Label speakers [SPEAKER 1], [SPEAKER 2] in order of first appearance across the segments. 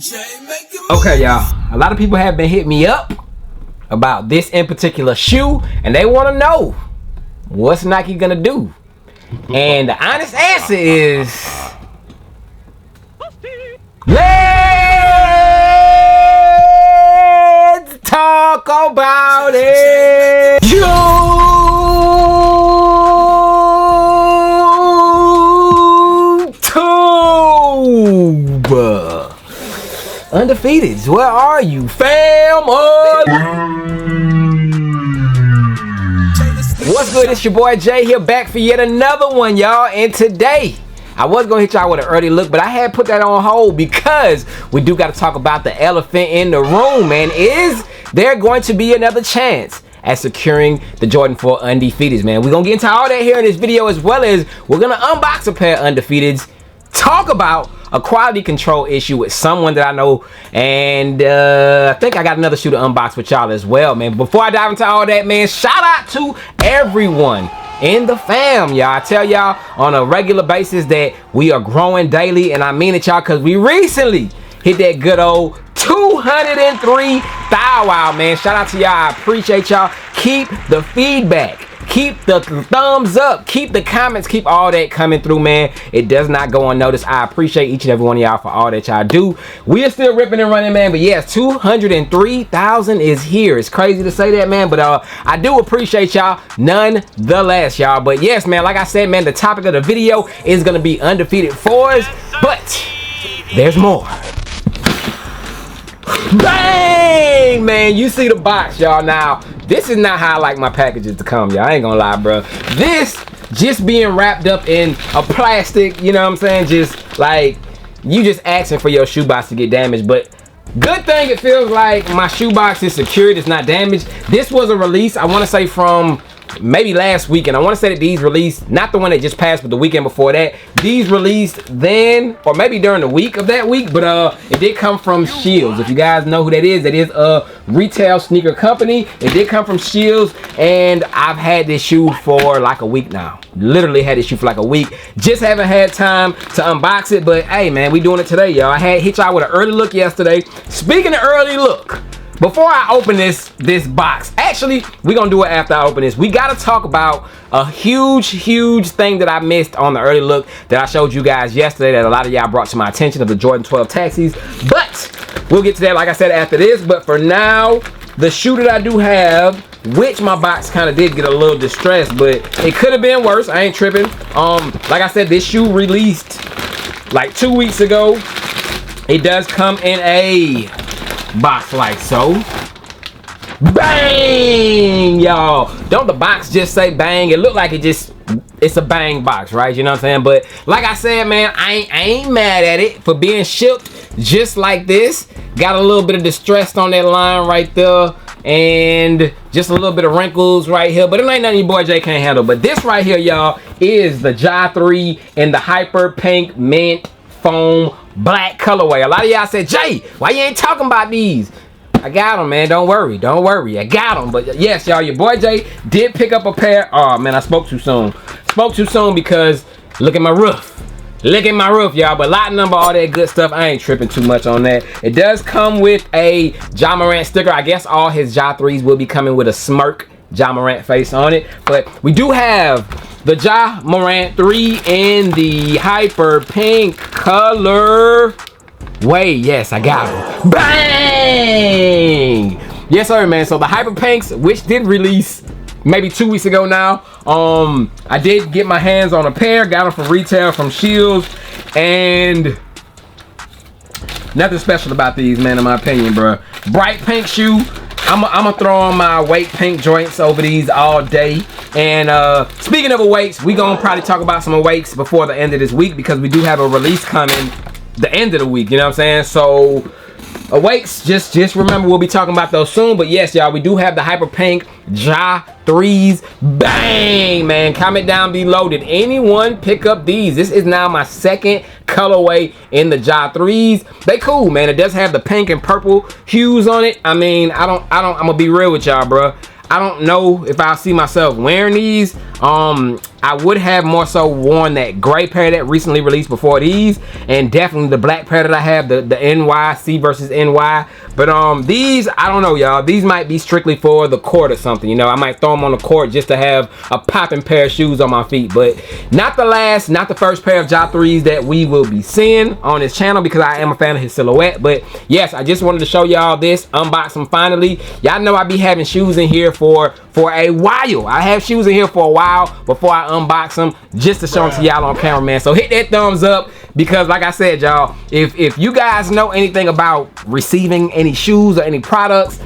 [SPEAKER 1] Okay, y'all, a lot of people have been hitting me up about this in particular shoe, and they want to know what's Nike gonna do. And the honest answer is, let's talk about it. YouTube. Undefeated, where are you, fam? What's good? It's your boy Jay here, back for yet another one, y'all. And today, I was gonna hit y'all with an early look, but I had put that on hold because we do got to talk about the elephant in the room, man. Is there going to be another chance at securing the Jordan 4 Undefeateds, man? We're gonna get into all that here in this video, as well as we're gonna unbox a pair of Undefeateds, talk about a quality control issue with someone that I know, and I think I got another shoe to unbox with y'all as well, man. Before I dive into all that, man, shout out to everyone in the fam, y'all. I tell y'all on a regular basis that we are growing daily, and I mean it, y'all, because we recently hit that good old 203 thou, man. Shout out to y'all. I appreciate y'all. Keep the feedback, keep the thumbs up, keep the comments, keep all that coming through, man. It does not go unnoticed. I appreciate each and every one of y'all for all that y'all do. We are still ripping and running, man. But yes, 203,000 is here. It's crazy to say that, man, but I do appreciate y'all nonetheless, y'all. But yes, man, like I said, man, the topic of the video is gonna be undefeated fours, but there's more. Bang, man, you see the box, y'all. Now, this is not how I like my packages to come, y'all. I ain't gonna lie, bro. This just being wrapped up in a plastic, you know what I'm saying? Just like, you just asking for your shoebox to get damaged. But good thing it feels like my shoebox is secured, it's not damaged. This was a release, I want to say, from maybe last weekend. I want to say that these released, not the one that just passed, but the weekend before that. These released then, or maybe during the week of that week, but it did come from Shields. If you guys know who that is a retail sneaker company. It did come from Shields, and I've had this shoe for like a week now. Literally had this shoe for like a week. Just haven't had time to unbox it, but hey, man, we doing it today, y'all. I had hit y'all with an early look yesterday. Speaking of early look, before I open this box, actually, we're gonna do it after I open this. We gotta talk about a huge thing that I missed on the early look that I showed you guys yesterday, that a lot of y'all brought to my attention, of the Jordan 12 taxis. But we'll get to that, like I said, after this. But for now, the shoe that I do have, which my box kind of did get a little distressed, but it could have been worse. I ain't tripping. Like I said, this shoe released like 2 weeks ago. It does come in a box like so. Bang, y'all. Don't the box just say bang? It looked like it's a bang box, right? You know what I'm saying? But like I said, man, I ain't mad at it for being shipped just like this. Got a little bit of distress on that line right there, and just a little bit of wrinkles right here, but it ain't nothing your boy Jay can't handle. But this right here, y'all, is the JA3 in the hyper pink mint foam black colorway. A lot of y'all said, Jay, why you ain't talking about these? I got them, man. Don't worry, I got them. But yes, y'all, your boy Jay did pick up a pair. Oh man, I spoke too soon because look at my roof. Look at my roof, y'all. But lot number, all that good stuff, I ain't tripping too much on that. It does come with a Ja Morant sticker. I guess all his JA3s will be coming with a smirk Ja Morant face on it. But we do have the Ja Morant 3 in the hyper pink color way. Yes, I got him. Bang! Yes, sir, man. So the hyper pinks, which did release maybe 2 weeks ago now, I did get my hands on a pair. Got them from retail from Shields, and nothing special about these, man, in my opinion, bro. Bright pink shoe. I'm gonna throw on my weight pink joints over these all day. And speaking of awakes, we gonna probably talk about some awakes before the end of this week, because we do have a release coming the end of the week, you know what I'm saying? So awakes, just remember, we'll be talking about those soon. But yes, y'all, we do have the hyper pink JA3s. Bang, man. Comment down below, did anyone pick up these? This is now my second colorway in the JA3s. They cool, man. It does have the pink and purple hues on it. I mean, I'm gonna be real with y'all, bro. I don't know if I'll see myself wearing these. I would have more so worn that gray pair that recently released before these, and definitely the black pair that I have, the NYC versus NY. But these, I don't know, y'all. These might be strictly for the court or something. You know, I might throw them on the court just to have a popping pair of shoes on my feet. But not the first pair of JA3s that we will be seeing on this channel, because I am a fan of his silhouette. But yes, I just wanted to show y'all this, unbox them finally. Y'all know I be having shoes in here for a while. I have shoes in here for a while before I unbox them, just to show them to y'all on camera, man. So hit that thumbs up, because like I said, y'all, if you guys know anything about receiving any shoes or any products,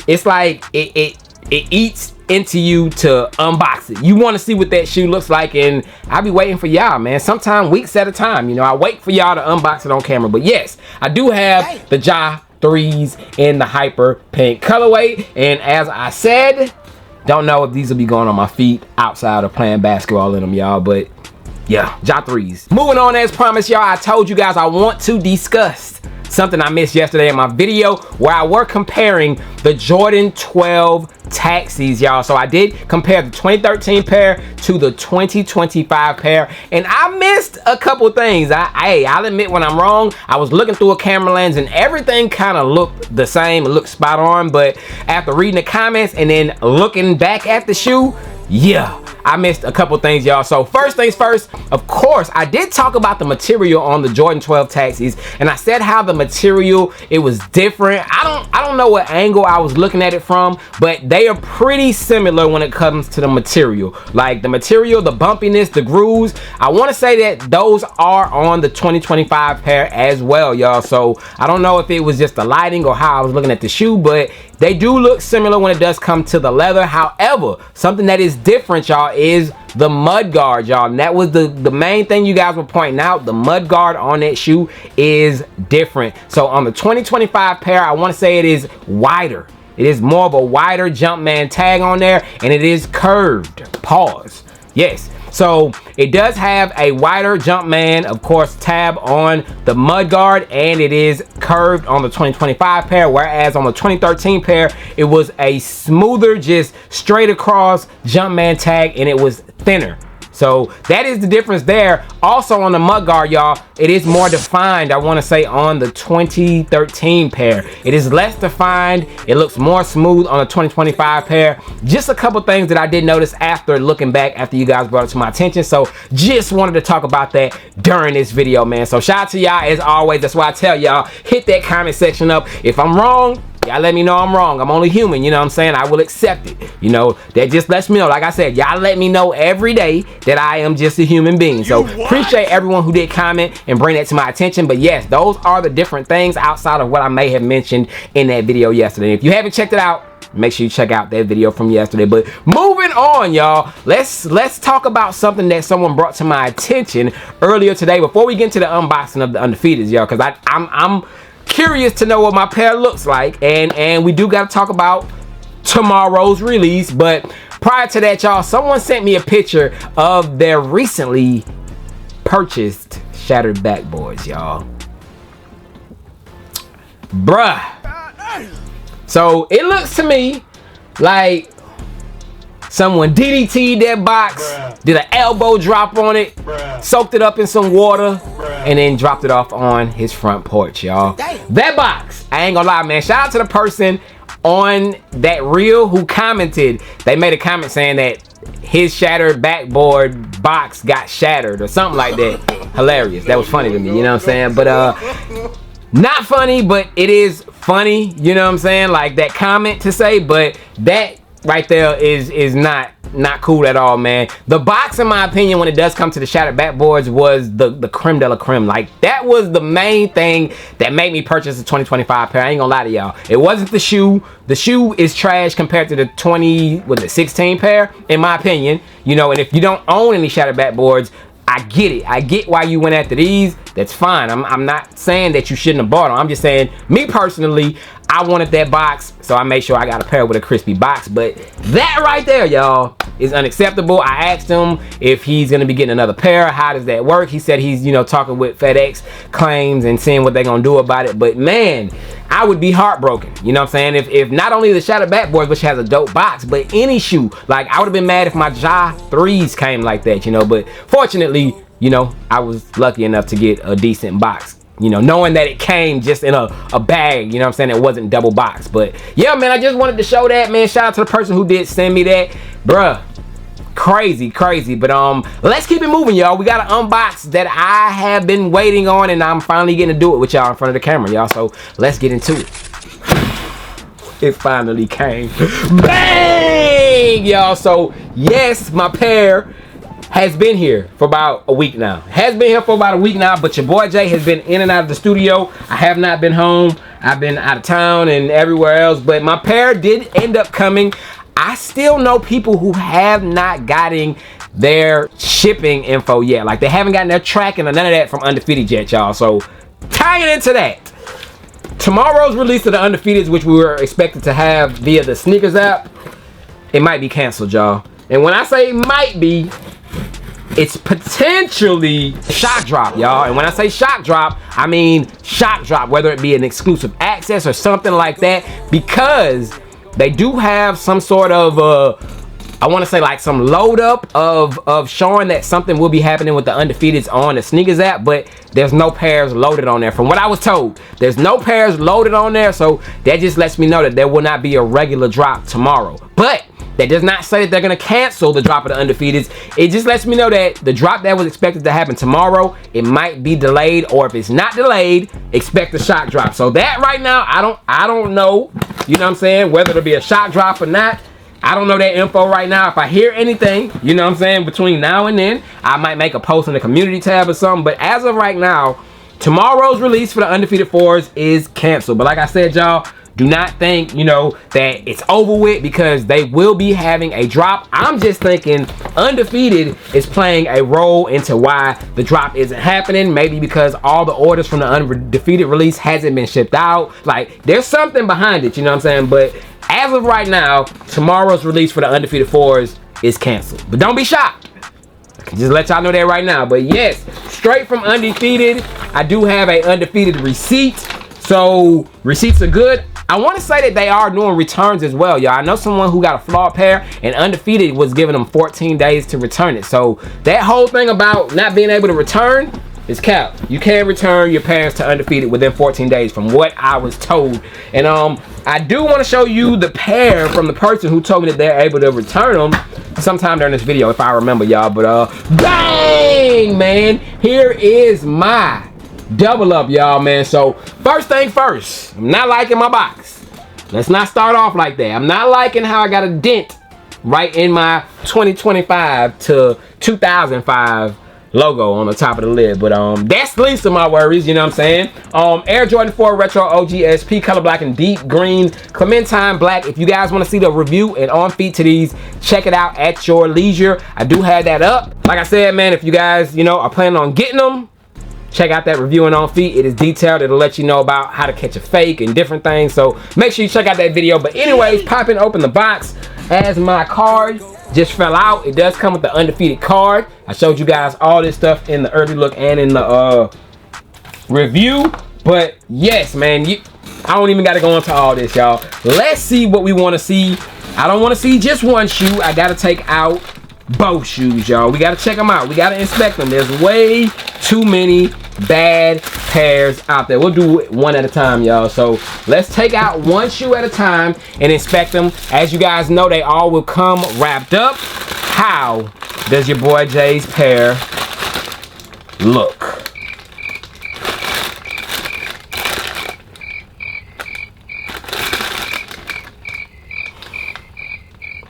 [SPEAKER 1] it's like it eats into you to unbox it. You want to see what that shoe looks like, and I'll be waiting for y'all, man. Sometimes weeks at a time. You know, I wait for y'all to unbox it on camera. But yes, I do have the JA3s in the hyper pink colorway, and as I said, don't know if these will be going on my feet outside of playing basketball in them, y'all. But yeah, JA3s. Moving on, as promised, y'all, I told you guys I want to discuss something I missed yesterday in my video, where I were comparing the Jordan 12 taxis, y'all. So I did compare the 2013 pair to the 2025 pair, and I missed a couple things. I'll admit when I'm wrong. I was looking through a camera lens and everything kind of looked the same, it looked spot on, but after reading the comments and then looking back at the shoe, yeah, I missed a couple things, y'all. So first things first, of course, I did talk about the material on the Jordan 12 taxis, and I said how the material, it was different. I don't know what angle I was looking at it from, but they are pretty similar when it comes to the material. Like the material, the bumpiness, the grooves, I want to say that those are on the 2025 pair as well, y'all. So I don't know if it was just the lighting or how I was looking at the shoe, but they do look similar when it does come to the leather. However, something that is different, y'all, is the mud guard, y'all. And that was the main thing you guys were pointing out. The mud guard on that shoe is different. So on the 2025 pair, I want to say it is wider. It is more of a wider Jumpman tag on there, and it is curved. Pause. Yes. So it does have a wider Jumpman, of course, tab on the mud guard, and it is curved on the 2025 pair, whereas on the 2013 pair, it was a smoother, just straight across Jumpman tag, and it was thinner. So that is the difference there. Also on the mud guard, y'all, it is more defined, I want to say, on the 2013 pair. It is less defined. It looks more smooth on the 2025 pair. Just a couple things that I did notice after looking back, after you guys brought it to my attention. So just wanted to talk about that during this video, man. So shout out to y'all as always. That's why I tell y'all, hit that comment section up. If I'm wrong, y'all let me know I'm wrong. I'm only human, you know what I'm saying? I will accept it. You know, that just lets me know. Like I said, y'all let me know every day that I am just a human being. So appreciate everyone who did comment and bring that to my attention. But yes, those are the different things outside of what I may have mentioned in that video yesterday. If you haven't checked it out, make sure you check out that video from yesterday. But moving on, y'all, let's talk about something that someone brought to my attention earlier today before we get into the unboxing of the Undefeateds, y'all, because I'm curious to know what my pair looks like, and we do got to talk about tomorrow's release. But prior to that, y'all, someone sent me a picture of their recently purchased shattered backboards, y'all. Bruh. So it looks to me like someone DDT'd that box, did an elbow drop on it, soaked it up in some water, and then dropped it off on his front porch, y'all. That box, I ain't gonna lie, man. Shout out to the person on that reel who commented. They made a comment saying that his shattered backboard box got shattered or something like that. Hilarious. That was funny to me, you know what I'm saying? But not funny, but it is funny, you know what I'm saying? Like that comment to say, but that right there is not cool at all, man. The box, in my opinion, when it does come to the shattered backboards, was the creme de la creme. Like that was the main thing that made me purchase the 2025 pair. I ain't gonna lie to y'all. It wasn't the shoe. The shoe is trash compared to the 16 pair, in my opinion. You know, and if you don't own any shattered backboards, I get it. I get why you went after these. That's fine. I'm not saying that you shouldn't have bought them. I'm just saying, me personally, I wanted that box, so I made sure I got a pair with a crispy box. But that right there, y'all, is unacceptable. I asked him if he's gonna be getting another pair. How does that work? He said he's, you know, talking with FedEx claims and seeing what they're gonna do about it. But man, I would be heartbroken. You know what I'm saying? If not only the Shadow Bat Boys, which has a dope box, but any shoe, like I would have been mad if my JA3s came like that, you know. But fortunately, you know, I was lucky enough to get a decent box. You know, knowing that it came just in a bag, you know what I'm saying? It wasn't double boxed. But yeah, man, I just wanted to show that, man. Shout out to the person who did send me that. Bruh, crazy. But let's keep it moving, y'all. We got an unbox that I have been waiting on, and I'm finally getting to do it with y'all in front of the camera, y'all. So let's get into it. It finally came. Bang, y'all. So yes, my pair has been here for about a week now. But your boy Jay has been in and out of the studio. I have not been home. I've been out of town and everywhere else, but my pair did end up coming. I still know people who have not gotten their shipping info yet. Like they haven't gotten their tracking or none of that from Undefeated yet, y'all. So tying into that, tomorrow's release of the Undefeateds, which we were expected to have via the Snkrs app, it might be canceled, y'all. And when I say might be, it's potentially shock drop, y'all. And when I say shock drop, I mean shock drop, whether it be an exclusive access or something like that, because they do have some sort of I want to say like some load up of showing that something will be happening with the Undefeateds on the Snkrs app, but there's no pairs loaded on there. From what I was told, there's no pairs loaded on there, so that just lets me know that there will not be a regular drop tomorrow. But that does not say that they're gonna cancel the drop of the Undefeateds. It just lets me know that the drop that was expected to happen tomorrow, it might be delayed, or if it's not delayed, expect a shock drop. So that right now, I don't know, you know what I'm saying, whether it'll be a shock drop or not. I don't know that info right now. If I hear anything, you know what I'm saying, between now and then, I might make a post in the community tab or something. But as of right now, tomorrow's release for the Undefeated 4s is canceled. But like I said, y'all, do not think, you know, that it's over with, because they will be having a drop. I'm just thinking Undefeated is playing a role into why the drop isn't happening. Maybe because all the orders from the Undefeated release hasn't been shipped out. Like, there's something behind it, you know what I'm saying? But as of right now, tomorrow's release for the Undefeated 4s is canceled. But don't be shocked. I can just let y'all know that right now. But yes, straight from Undefeated, I do have a Undefeated receipt. So receipts are good. I want to say that they are doing returns as well, y'all. I know someone who got a flawed pair, and Undefeated was giving them 14 days to return it. So that whole thing about not being able to return is cap. You can return your pairs to Undefeated within 14 days from what I was told. And I do want to show you the pair from the person who told me that they're able to return them sometime during this video, if I remember, y'all. But bang, man, here is my double up, y'all, man. So first thing first, I'm not liking my box. Let's not start off like that. I'm not liking how I got a dent right in my 2025 to 2005 logo on the top of the lid. But that's the least of my worries, you know what I'm saying? Air Jordan 4 Retro OG SP, color black and deep green, Clementine black. If you guys want to see the review and on feet to these, check it out at your leisure. I do have that up. Like I said, man, if you guys, you know, are planning on getting them, check out that review and on feet. It is detailed. It'll let you know about how to catch a fake and different things. So make sure you check out that video. But anyways, popping open the box as my card just fell out. It does come with the Undefeated card. I showed you guys all this stuff in the early look and in the review. But yes, man, I don't even got to go into all this, y'all. Let's see what we want to see. I don't want to see just one shoe. I got to take out both shoes, y'all. We got to check them out. We got to inspect them. There's way too many bad pairs out there. We'll do it one at a time, y'all. So let's take out one shoe at a time and inspect them. As you guys know, they all will come wrapped up. How does your boy Jay's pair look?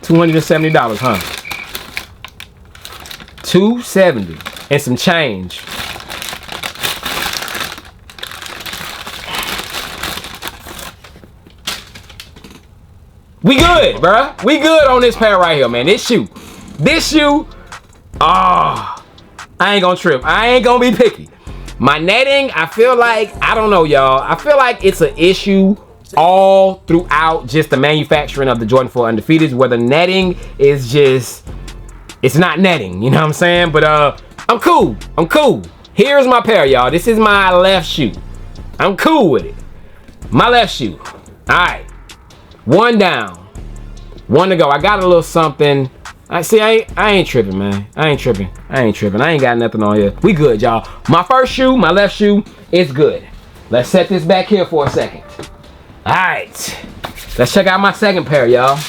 [SPEAKER 1] $270, huh? $270 and some change. We good, bruh. We good on this pair right here, man. This shoe, I ain't gonna trip. I ain't gonna be picky. My netting, I feel like, I don't know, y'all. I feel like it's an issue all throughout just the manufacturing of the Jordan 4 Undefeateds, where the netting is just, it's not netting, you know what I'm saying? But I'm cool. I'm cool. Here's my pair, y'all. This is my left shoe. I'm cool with it. my left shoe. All right, one down, one to go. I got a little something. I ain't tripping, man. I ain't tripping. I ain't got nothing on here. We good, y'all. My first shoe, my left shoe, is good. Let's set this back here for a second. All right, let's check out my second pair, y'all.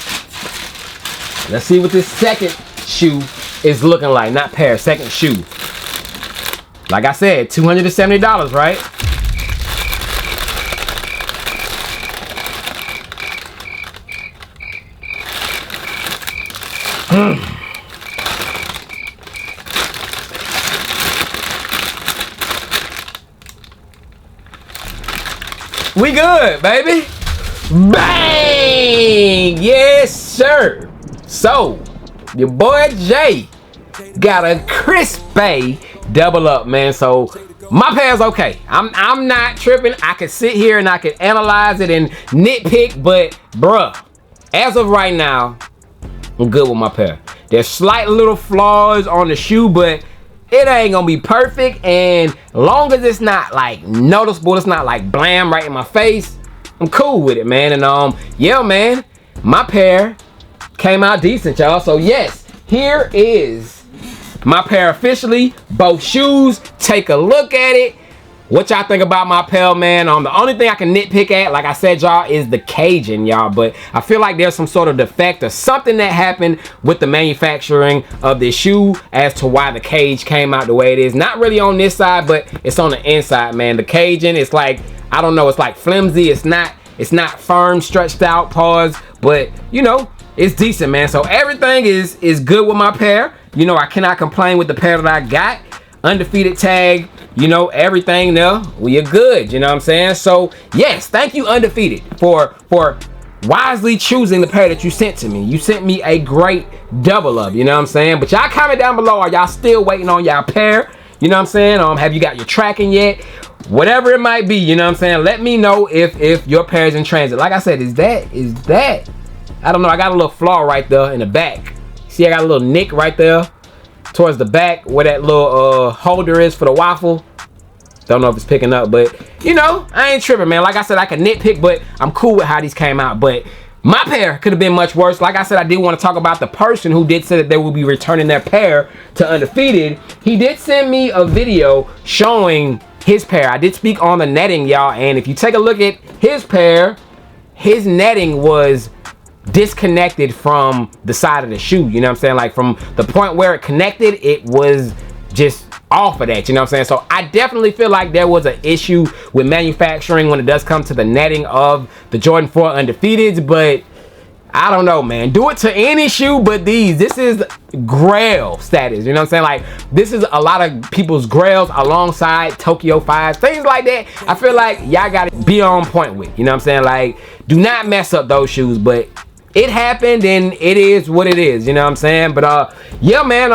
[SPEAKER 1] Let's see what this second shoe is looking like. Not pair, second shoe. Like I said, $270, right? We good, baby. Bang! Yes, sir. So, your boy Jay got a crispy double up, man. So my pair's okay. I'm not tripping. I could sit here and I could analyze it and nitpick, but bruh, as of right now, I'm good with my pair. There's slight little flaws on the shoe, but it ain't gonna be perfect. And long as it's not like noticeable, it's not like blam right in my face, I'm cool with it, man. And yeah, man, my pair came out decent, y'all. So yes, here is my pair officially, both shoes. Take a look at it. What y'all think about my pair, man? The only thing I can nitpick at, like I said, y'all, is the caging, y'all. But I feel like there's some sort of defect or something that happened with the manufacturing of this shoe as to why the cage came out the way it is. Not really on this side, but it's on the inside, man. The caging, it's like, I don't know, it's like flimsy. It's not firm, stretched out, pause, but you know, it's decent, man. So everything is good with my pair. You know, I cannot complain with the pair that I got. Undefeated tag, you know, everything there, we are good, you know what I'm saying? So yes, thank you Undefeated for wisely choosing the pair that you sent to me. You sent me a great double up, you know what I'm saying? But y'all comment down below, are y'all still waiting on y'all pair? You know what I'm saying? Have you got your tracking yet? Whatever it might be, you know what I'm saying? Let me know if your pair is in transit. Like I said, is that I don't know, I got a little flaw right there in the back. See, I got a little nick right there towards the back where that little holder is for the waffle. Don't know if it's picking up, but you know, I ain't tripping, man. Like I said, I can nitpick, but I'm cool with how these came out. But my pair could have been much worse. Like I said, I did want to talk about the person who did say that they will be returning their pair to Undefeated. He did send me a video showing his pair. I did speak on the netting, y'all, and if you take a look at his pair, his netting was disconnected from the side of the shoe, you know what I'm saying? Like from the point where it connected, it was just off of that, you know what I'm saying? So I definitely feel like there was an issue with manufacturing when it does come to the netting of the Jordan 4 Undefeateds, but I don't know, man. Do it to any shoe but these. This is grail status, you know what I'm saying? Like, this is a lot of people's grails alongside Tokyo 5s, things like that. I feel like y'all gotta be on point with, you know what I'm saying? Like, do not mess up those shoes, but it happened and it is what it is, you know what I'm saying? But yeah, man,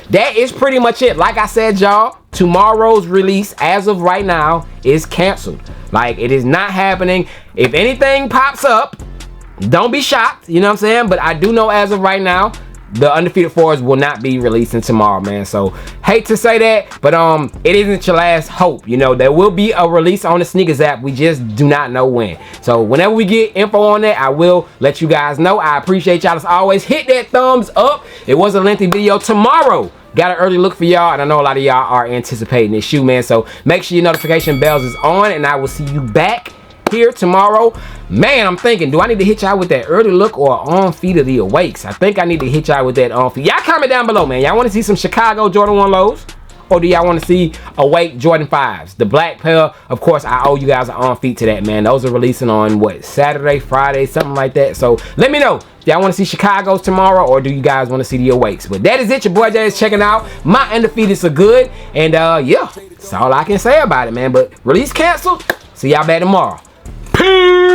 [SPEAKER 1] that is pretty much it. Like I said, y'all, tomorrow's release as of right now is canceled. Like, it is not happening. If anything pops up, don't be shocked, you know what I'm saying? But I do know as of right now, the Undefeated 4s will not be releasing tomorrow, man. So hate to say that, but it isn't your last hope. You know, there will be a release on the Snkrs app. We just do not know when. So whenever we get info on that, I will let you guys know. I appreciate y'all as always. Hit that thumbs up. It was a lengthy video. Tomorrow, got an early look for y'all, and I know a lot of y'all are anticipating this shoe, man. So make sure your notification bells is on, and I will see you back here tomorrow. Man, I'm thinking, do I need to hit y'all with that early look or on feet of the awakes? I think I need to hit y'all with that on feet. Y'all comment down below, man. Y'all want to see some Chicago Jordan 1 lows, or do y'all want to see awake Jordan 5s? The black pair, of course, I owe you guys an on feet to that, man. Those are releasing on what, Saturday, Friday, something like that. So let me know if y'all want to see Chicago's tomorrow, or do you guys want to see the awakes? But that is it. Your boy Jay is checking out. My Undefeateds are good, and yeah, that's all I can say about it, man. But release canceled. See y'all back tomorrow. Peace.